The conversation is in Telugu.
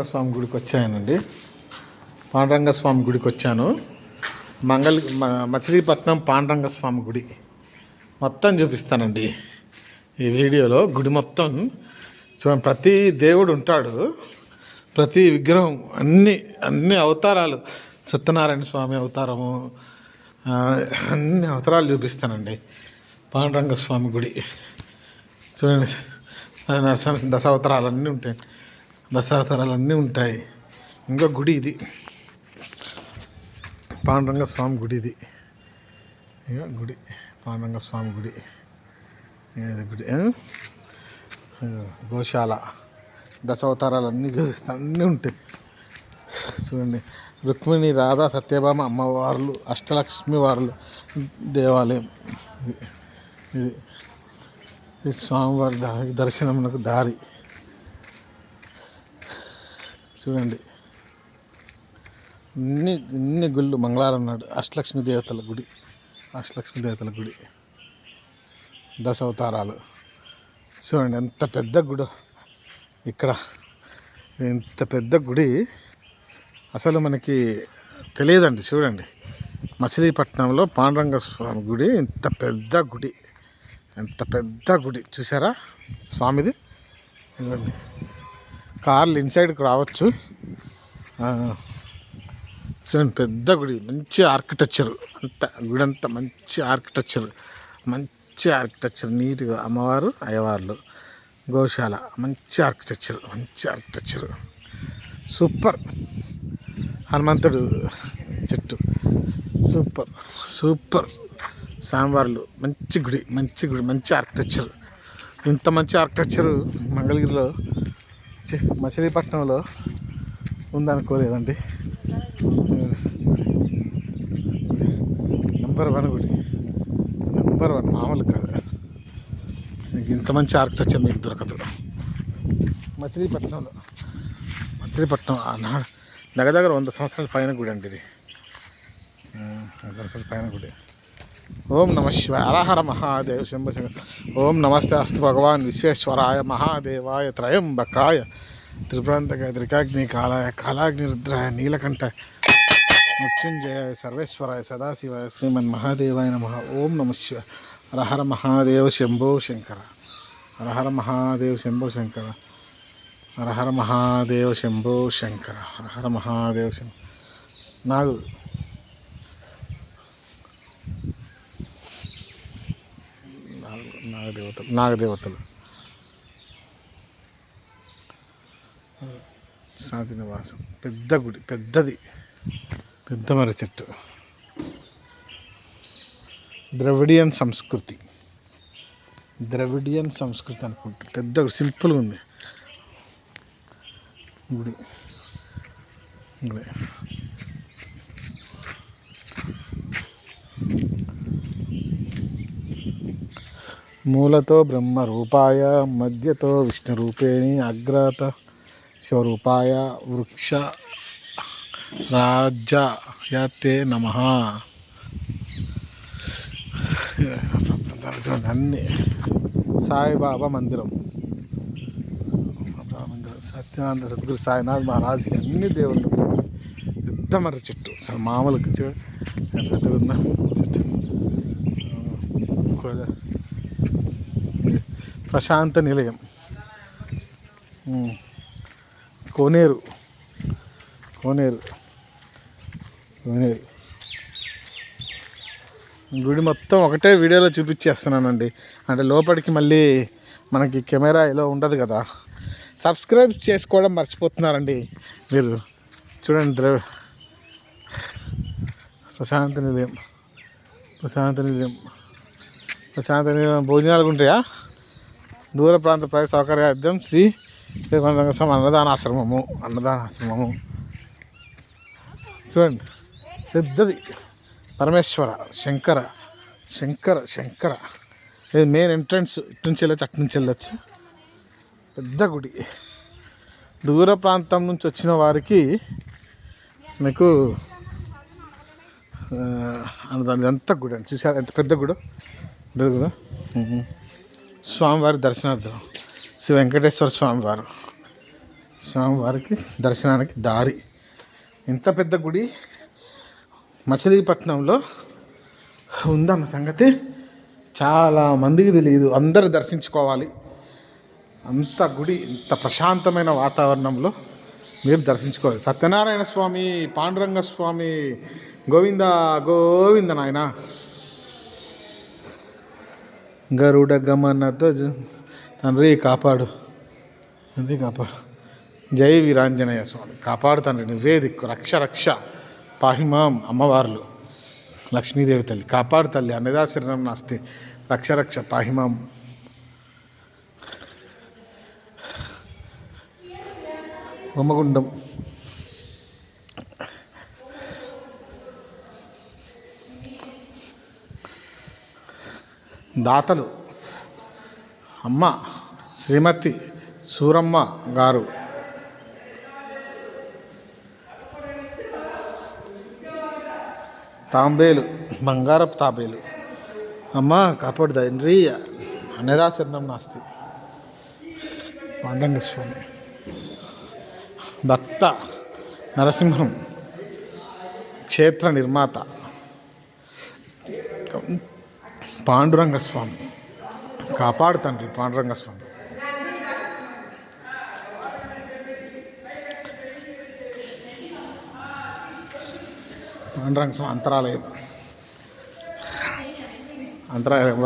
స్వామి గుడికి వచ్చానండి. పాండురంగ స్వామి గుడికి వచ్చాను. మచిలీపట్నం పాండురంగ స్వామి గుడి మొత్తం చూపిస్తానండి ఈ వీడియోలో. గుడి మొత్తం చూడండి, ప్రతి దేవుడు ఉంటాడు, ప్రతి విగ్రహం, అన్ని అవతారాలు, సత్యనారాయణ స్వామి అవతారము, అన్ని అవతారాలు చూపిస్తానండి. పాండురంగ స్వామి గుడి చూడండి, దశావతారాలు అన్నీ ఉంటాయి. ఇంకా గుడి ఇది పాండురంగ స్వామి గుడి. ఇది ఇక గుడి పాండురంగ స్వామి గుడి. ఇది గుడి గోశాల, దశావతారాలు అన్నీ చూపిస్తాను, అన్నీ ఉంటాయి చూడండి. రుక్మిణి, రాధా, సత్యభామ అమ్మవార్లు, అష్టలక్ష్మి వార్లు దేవాలయం. ఇది స్వామివారి దర్శనమునకు దారి చూడండి. ఇన్ని గుళ్ళు మంగళవారం నాడు అష్టలక్ష్మి దేవతల గుడి, దశావతారాలు చూడండి. ఎంత పెద్ద గుడి ఇక్కడ, ఇంత పెద్ద గుడి అసలు మనకి తెలియదండి. చూడండి, మచిలీపట్నంలో పాండురంగ స్వామి గుడి, ఎంత పెద్ద గుడి చూసారా స్వామిది. ఇవ్వండి, కార్లు ఇన్సైడ్కి రావచ్చు. చూడండి, పెద్ద గుడి, మంచి ఆర్కిటెక్చర్, గుడి అంతా మంచి ఆర్కిటెక్చర్, నీట్గా అమ్మవారు అయ్యవార్లు, గోశాల, మంచి ఆర్కిటెక్చర్ సూపర్. హనుమంతుడు చెట్టు సూపర్. స్వామివార్లు మంచి గుడి, మంచి ఆర్కిటెక్చర్. ఇంత మంచి ఆర్కిటెక్చర్ మంగళగిరిలో, మచిలీపట్నంలో ఉందనుకోలేదండి. నెంబర్ 1 గుడి, మామూలు కాదు. ఇంత మంచి ఆర్కిటెక్చర్ మీకు దొరకదు మచిలీపట్నం దగ్గర 100 సంవత్సరాల పైన గుడి అండి ఇది. 100 సంవత్సరాల పైన గుడి. ఓం నమ శివాయ, హరహర మహాదేవ శంభో శంకర. ఓం నమస్తే అస్తు భగవాన్ విశ్వేశ్వరాయ మహాదేవాయ త్రయంబకాయ త్రిపురాంతకాయ త్రికాగ్ని కాలాయ కాలాగ్ని రుద్రాయ నీలకంఠ మృత్యుంజయాయ సర్వేశ్వరాయ సదాశివాయ శ్రీమన్ మహాదేవాయ నమః. ఓం నమ శివాయ. హరహర మహాదేవ శంభో శంకర. హరహర మహాదేవ శంభో శంకర. హరహర మహాదేవ శంభో శంకర. హరహర మహాదేవ శంభో. నాగదేవతలు శాంతి నివాసం. పెద్ద గుడి, పెద్ద మర్రి చెట్టు. ద్రవిడియన్ సంస్కృతి అనుకుంటా. పెద్ద సింపుల్గా ఉంది గుడి. మూలతో బ్రహ్మ రూపాయ, మధ్యతో విష్ణు రూపేణి, అగ్రత శివరూపాయ, వృక్ష రాజ్యాయతే నమః. అన్నీ సాయిబాబా మందిరం, సత్యానంద సద్గురు సాయినాథ్ మహారాజ్కి అన్ని దేవుళ్ళు. పెద్ద మర్రి చెట్టు, అసలు మామూలుగా ఎంత పెద్దగా ఉందా చెట్టు. ప్రశాంత నిలయం, కోనేరు. గుడి మొత్తం ఒకటే వీడియోలో చూపించేస్తున్నానండి, అంటే లోపలికి మళ్ళీ మనకి కెమెరా ఇలా ఉండదు కదా. సబ్స్క్రైబ్ చేసుకోవడం మర్చిపోతున్నారండి మీరు. చూడండి, ప్రశాంత నిలయం భోజనాలు ఉంటాయా? దూర ప్రాంత ప్రజల సౌకర్యార్థం శ్రీ పాండురంగ స్వామి అన్నదానాశ్రమము. చూడండి, పెద్దది. పరమేశ్వర శంకర. ఇది మెయిన్ ఎంట్రన్స్. ఇటు నుంచి వెళ్ళొచ్చు, అటు నుంచి వెళ్ళొచ్చు. పెద్ద గుడి. దూర ప్రాంతం నుంచి వచ్చిన వారికి మీకు ఎంత గుడి అని చూసారు, ఎంత పెద్ద గుడి. స్వామివారి దర్శనార్థం శ్రీ వెంకటేశ్వర స్వామివారు. స్వామివారికి దర్శనానికి దారి. ఇంత పెద్ద గుడి మచిలీపట్నంలో ఉందన్న సంగతి చాలా మందికి తెలియదు. అందరు దర్శించుకోవాలి. అంత గుడి ఇంత ప్రశాంతమైన వాతావరణంలో మీరు దర్శించుకోవాలి. సత్యనారాయణ స్వామి, పాండురంగ స్వామి, గోవింద గోవింద నాయన. గరుడ గమన ధ్వజ, తండ్రి కాపాడు, తండ్రి కాపాడు. జై వీరాంజనేయ స్వామి, కాపాడు తండ్రి, నువ్వే దిక్కు, రక్ష రక్ష పాహిమాం. అమ్మవార్లు లక్ష్మీదేవి తల్లి, కాపాడు తల్లి, అన్నదా శరణం నాస్తి, రక్ష రక్ష పాహిమాం. హోమగుండం, దాతలు అమ్మ శ్రీమతి సూరమ్మ గారు, తాంబేలు, బంగారపు తాబేలు. అమ్మ కాపాడు తండ్రి, అన్నదా శరణం నాస్తి. పాండురంగ స్వామి, భక్త నరసింహం క్షేత్ర నిర్మాత పాండురంగ స్వామి, కాపాడు తండ్రి పాండురంగ స్వామి. పాండురంగ స్వామి అంతరాలయం, అంతరాలయం